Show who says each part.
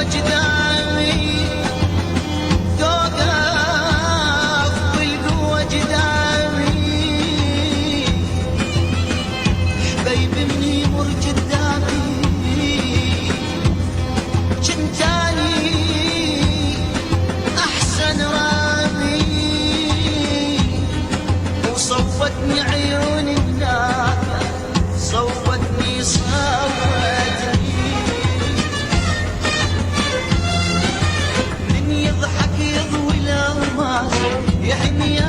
Speaker 1: قدامي توقف بالقوة قدامي حبيبي من يمر قدامي جنتاني أحسن رامي وصوتني عيون الناس صوتني من يضحك يضوي الألماس يحمي